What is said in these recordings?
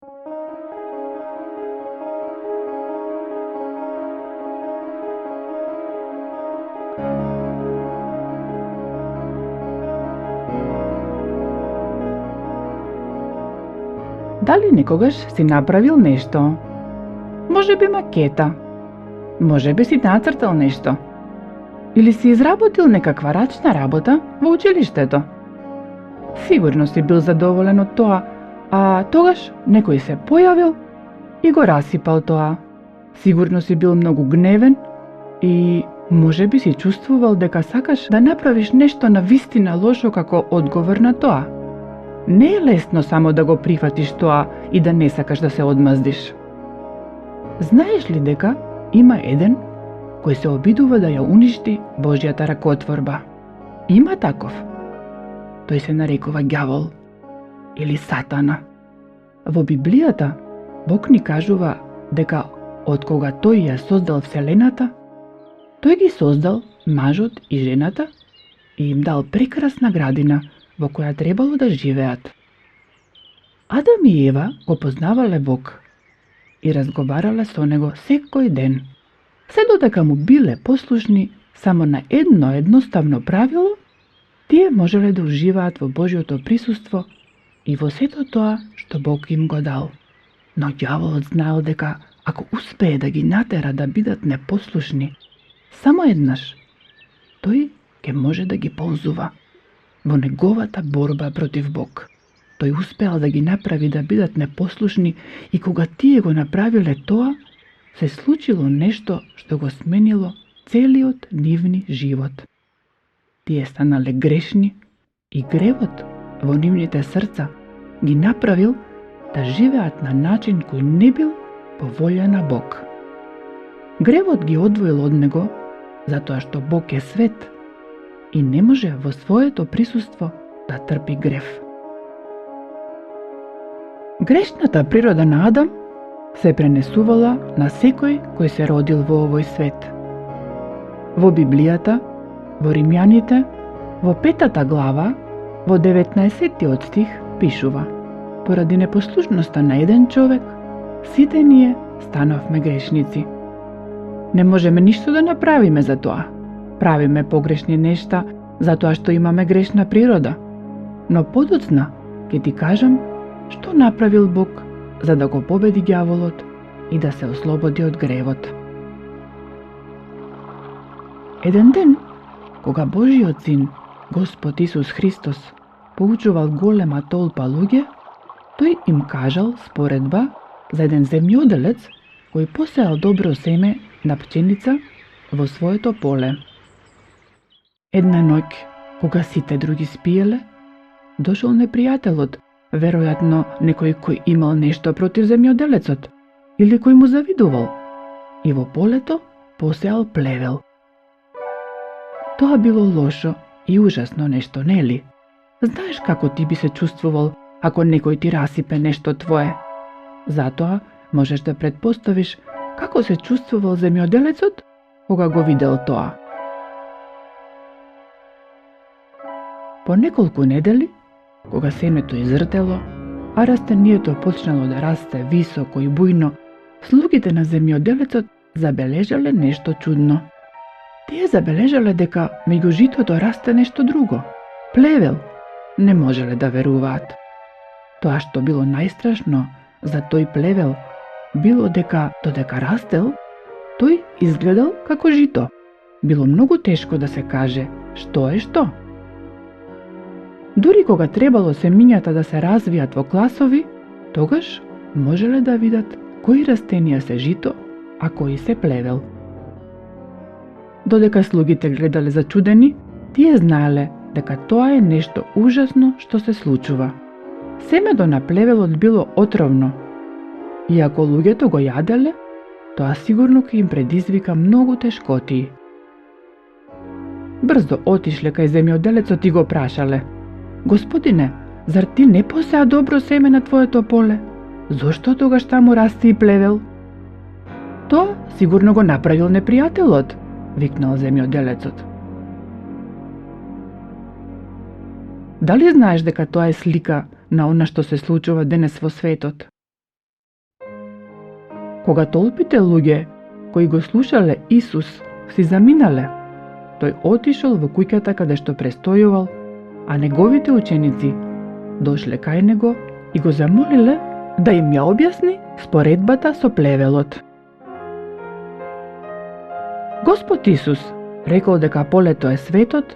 Дали некогаш си направил нешто? Може би макета, може би си нацртал нешто, или си изработил некаква рачна работа во училиштето. Сигурно си бил задоволен од тоа, а тогаш некој се појавил и го расипал тоа. Сигурно си бил многу гневен и може би си чувствувал дека сакаш да направиш нешто на вистина лошо како одговор на тоа. Не е лесно само да го прифатиш тоа и да не сакаш да се одмаздиш. Знаеш ли дека има еден кој се обидува да ја уништи Божјата ракотворба? Има таков. Тој се нарекува ѓавол или Сатана. Во Библијата Бог ни кажува дека од кога тој ја создал вселената, тој ги создал мажот и жената и им дал прекрасна градина во која требало да живеат. Адам и Ева го познавале Бог и разговарале со него секој ден. Се додека му биле послушни само на едно едноставно правило, тие можеле да уживаат во Божјото присуство и во сето тоа што Бог им го дал. Но ѓаволот знаел дека ако успее да ги натера да бидат непослушни, само еднаш, тој ќе може да ги ползува во неговата борба против Бог. Тој успеал да ги направи да бидат непослушни и кога тие го направиле тоа, се случило нешто што го сменило целиот нивни живот. Тие станале грешни и гревот во нивните срца ги направил да живеат на начин кој не бил по волја на Бог. Гревот ги одвоил од него затоа што Бог е свет и не може во своето присуство да трпи грев. Грешната природа на Адам се пренесувала на секој кој се родил во овој свет. Во Библијата, во Римјаните, во 5 глава, во 19 стих пишува: поради непослушноста на еден човек, сите ние станавме грешници. Не можеме ништо да направиме за тоа. Правиме погрешни нешта затоа што имаме грешна природа. Но подоцна ќе ти кажам што направил Бог за да го победи ѓаволот и да се ослободи од гревот. Еден ден, кога Божиот син, Господ Исус Христос, поучувал голема толпа луѓе, тој им кажал споредба за еден земјоделец кој посеал добро семе на пченица во своето поле. Една ноќ, кога сите други спиеле, дошол непријателот, веројатно некој кој имал нешто против земјоделецот или кој му завидувал, и во полето посеал плевел. Тоа било лошо и ужасно нешто, нели? Знаеш како ти би се чувствувал ако некој ти расипе нешто твое? Затоа можеш да претпоставиш како се чувствувал земјоделецот кога го видел тоа. По неколку недели, кога семето изртело, а растението почнало да расте високо и бујно, слугите на земјоделецот забележале нешто чудно. Тие забележале дека меѓу житото расте нешто друго, плевел. Не можеле да веруваат. Тоа што било најстрашно за тој плевел било дека додека растел, тој изгледал како жито. Било многу тешко да се каже што е што. Дури кога требало семињата да се развијат во класови, тогаш можеле да видат кои растенија се жито, а кои се плевел. Додека слугите гледале зачудени, тие знаеле дека тоа е нешто ужасно што се случува. Семето на плевелот било отровно, и ако луѓето го јаделе, тоа сигурно ќе им предизвика многу тешкотии. Брзо отишле кај земјоделецот и го прашале: Господине, зар ти не посеа добро семе на твоето поле? Зошто тогаш таму расте и плевел? Тоа сигурно го направил непријателот, викнал земјоделецот. Дали знаеш дека тоа е слика на она што се случува денес во светот? Кога толпите луѓе кои го слушале Исус си заминале, тој отишол во куќата каде што престојувал, а неговите ученици дошле кај него и го замолиле да им ја објасни споредбата со плевелот. Господ Исус рекол дека полето е светот,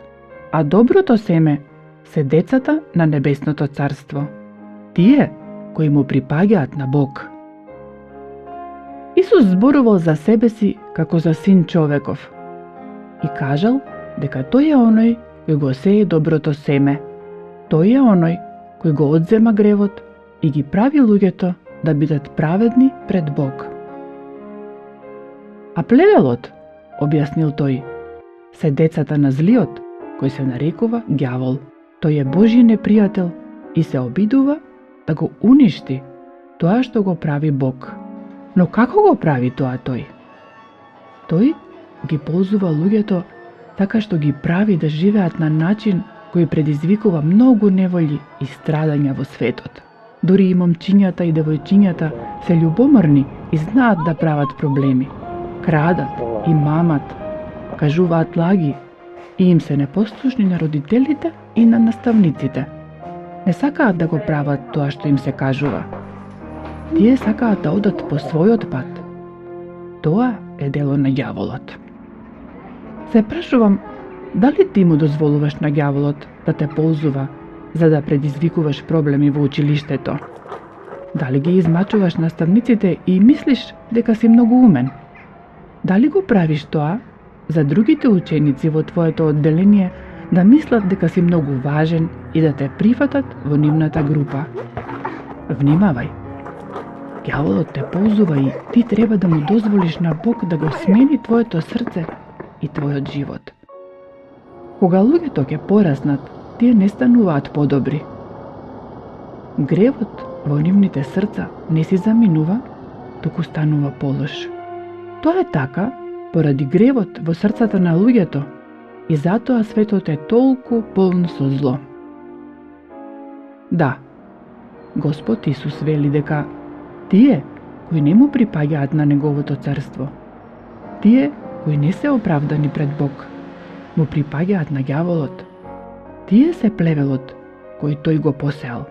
а доброто семе се децата на небесното царство, тие кои му припаѓаат на Бог. Исус зборувал за себе си како за син човеков и кажал дека тој е оној кој го сее доброто семе. Тој е оној кој го одзема гревот и ги прави луѓето да бидат праведни пред Бог. А плевелот, објаснил тој, се децата на злиот, кој се нарекува ѓавол. Тој е Божји непријател и се обидува да го уништи тоа што го прави Бог. Но како го прави тоа тој? Тој ги ползува луѓето така што ги прави да живеат на начин кој предизвикува многу неволји и страдања во светот. Дури и момчињата и девојчињата се љубоморни и знаат да прават проблеми. Крадат и мамат, кажуваат лаги и им се непослушни на родителите и на наставниците. Не сакаат да го прават тоа што им се кажува. Тие сакаат да одат по својот пат. Тоа е дело на ѓаволот. Се прашувам, дали ти му дозволуваш на ѓаволот да те ползува за да предизвикуваш проблеми во училиштето? Дали ги измачуваш наставниците и мислиш дека си многу умен? Дали го правиш тоа за другите ученици во твоето одделение да мислат дека си многу важен и да те прифатат во нивната група? Внимавај! Ѓаволот те ползува и ти треба да му дозволиш на Бог да го смени твоето срце и твојот живот. Кога луѓето ќе пораснат, тие не стануваат подобри. Гревот во нивните срца не си заминува, туку станува полош. Тоа е така поради гревот во срцата на луѓето и затоа светот е толку полн со зло. Да, Господ Исус вели дека тие кои не му припаѓаат на Неговото царство, тие кои не се оправдани пред Бог, му припаѓаат на ѓаволот. Тие се плевелот кој тој го посеал.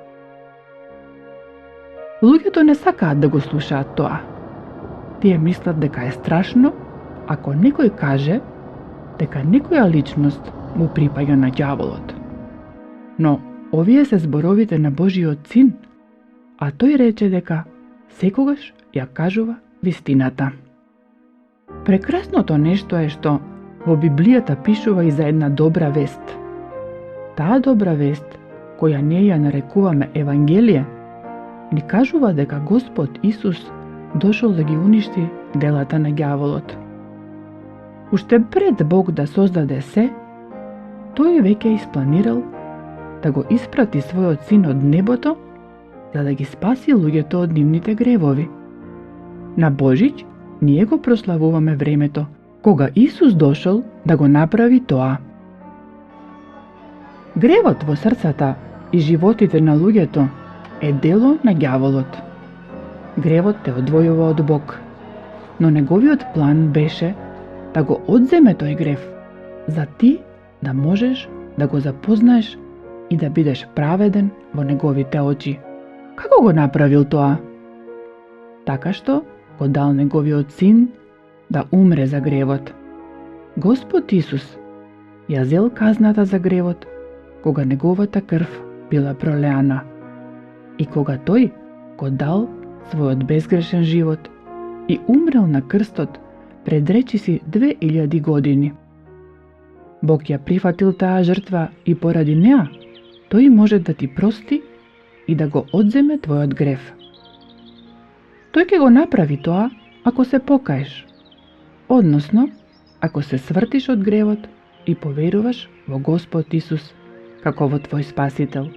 Луѓето не сакаат да го слушаат тоа. Тие мислат дека е страшно ако некој каже дека некоја личност му припаѓа на ѓаволот. Но овие се зборовите на Божиот син, а тој рече дека секогаш ја кажува вистината. Прекрасното нешто е што во Библијата пишува и за една добра вест. Таа добра вест, која ние ја нарекуваме Евангелие, ни кажува дека Господ Исус дошол да ги уништи делата на ѓаволот. Уште пред Бог да создаде се, тој веќе испланирал да го испрати својот син од небото за да ги спаси луѓето од нивните гревови. На Божич ние го прославуваме времето кога Исус дошол да го направи тоа. Гревот во срцата и животите на луѓето е дело на ѓаволот. Гревот те одвојува од Бог, но неговиот план беше да го одземе тој грев, за ти да можеш да го запознаеш и да бидеш праведен во неговите очи. Како го направил тоа? Така што го дал неговиот син да умре за гревот. Господ Исус ја зел казната за гревот кога неговата крв била пролеана и кога тој го дал својот безгрешен живот и умрел на крстот пред речиси 2000 години. Бог ја прифатил таа жртва и поради неа тој може да ти прости и да го одземе твојот грев. Тој ќе го направи тоа ако се покаеш, односно ако се свртиш од гревот и поверуваш во Господ Исус како во твој спасител.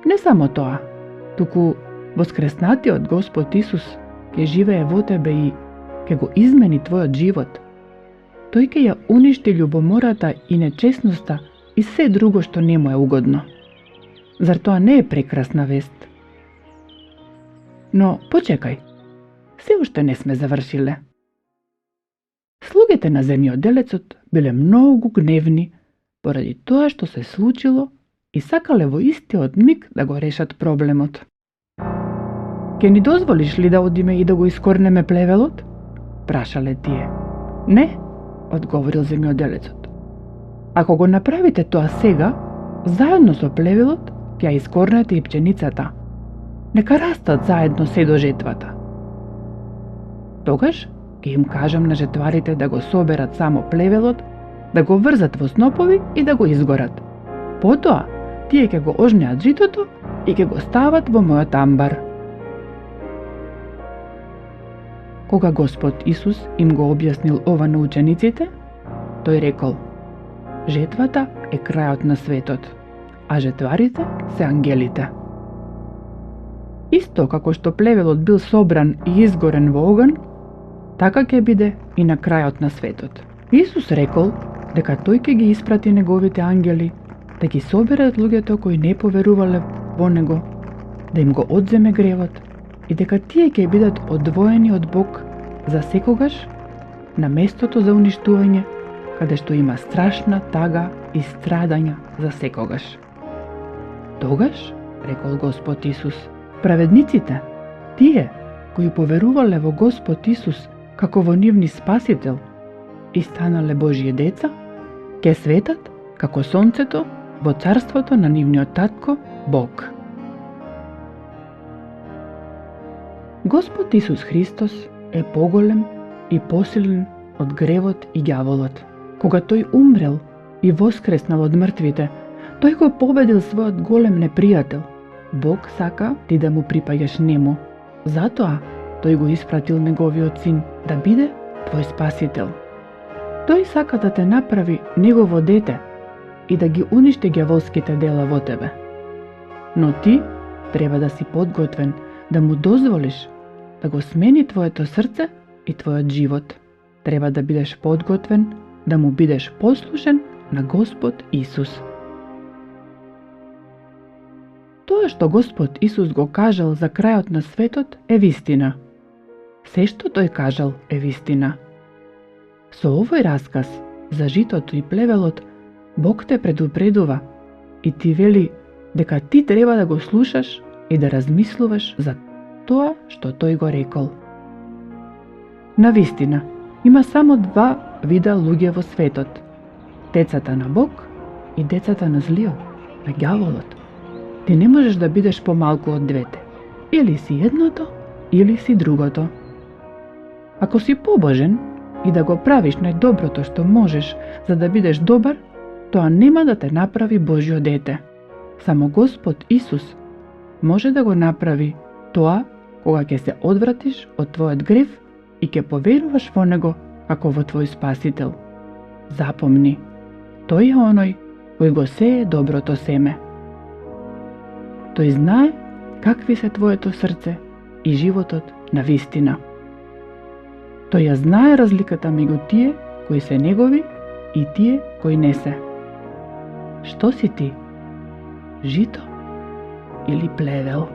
Не само тоа, туку воскреснатиот Господ Исус ќе живее во тебе и ќе го измени твојот живот. Тој ќе ја уништи љубомората и нечесноста и се друго што не му е угодно. Зар тоа не е прекрасна вест? Но почекај, се уште не сме завршиле. Слугите на земјоделецот биле многу гневни поради тоа што се случило и сакале во истиот миг да го решат проблемот. Ке ни дозволиш ли да одиме и да го искорнеме плевелот? Прашале тие. Не, одговорил земјоделецот. Ако го направите тоа сега, заедно со плевелот ќе ја искорнете и пченицата. Нека растат заедно се до жетвата. Тогаш ќе им кажам на жетварите да го соберат само плевелот, да го врзат во снопови и да го изгорат. Потоа, тие ќе го ожнеат житото и ќе го стават во мојот амбар. Кога Господ Исус им го објаснил ова на учениците, тој рекол: жетвата е крајот на светот, а жетварите се ангелите. Исто како што плевелот бил собран и изгорен во оган, така ќе биде и на крајот на светот. Исус рекол дека тој ќе ги испрати неговите ангели да ги соберат луѓето кои не поверувале во него, да им го одземе гревот и дека тие ќе бидат одвоени од Бог за секогаш на местото за уништување, каде што има страшна тага и страдања за секогаш. Тогаш, рекол Господ Исус, праведниците, тие кои поверувале во Господ Исус како во нивни спасител и станале Божји деца, ќе светат како сонцето во царството на нивниот татко Бог. Господ Исус Христос е поголем и посилен од гревот и ѓаволот. Кога тој умрел и воскреснал од мртвите, тој го победил својот голем непријател. Бог сака ти да му припаѓаш нему. Затоа тој го испратил неговиот син да биде твој спасител. Тој сака да те направи негово дете и да ги уништи ѓаволските дела во тебе. Но ти треба да си подготвен да му дозволиш да го смени твоето срце и твојот живот. Треба да бидеш подготвен да му бидеш послушен на Господ Исус. Тоа што Господ Исус го кажал за крајот на светот е вистина. Се што тој кажал е вистина. Со овој расказ за житото и плевелот, Бог те предупредува и ти вели дека ти треба да го слушаш и да размислуваш за тоа што тој го рекол. Навистина, има само два вида луѓе во светот: децата на Бог и децата на злиот, на ѓаволот. Ти не можеш да бидеш помалку од двете. Или си едното, или си другото. Ако си побожен и да го правиш најдоброто што можеш за да бидеш добар, тоа нема да те направи Божјо дете. Само Господ Исус може да го направи тоа кога ќе се одвратиш од твојот грев и ќе поверуваш во Него како во твој спасител. Запомни, тој е оној кој го сее доброто семе. Тој знае какви се твоето срце и животот на вистина. Тој ја знае разликата меѓу тие кои се негови и тие кои не се. Што си ти? Жито или плевел?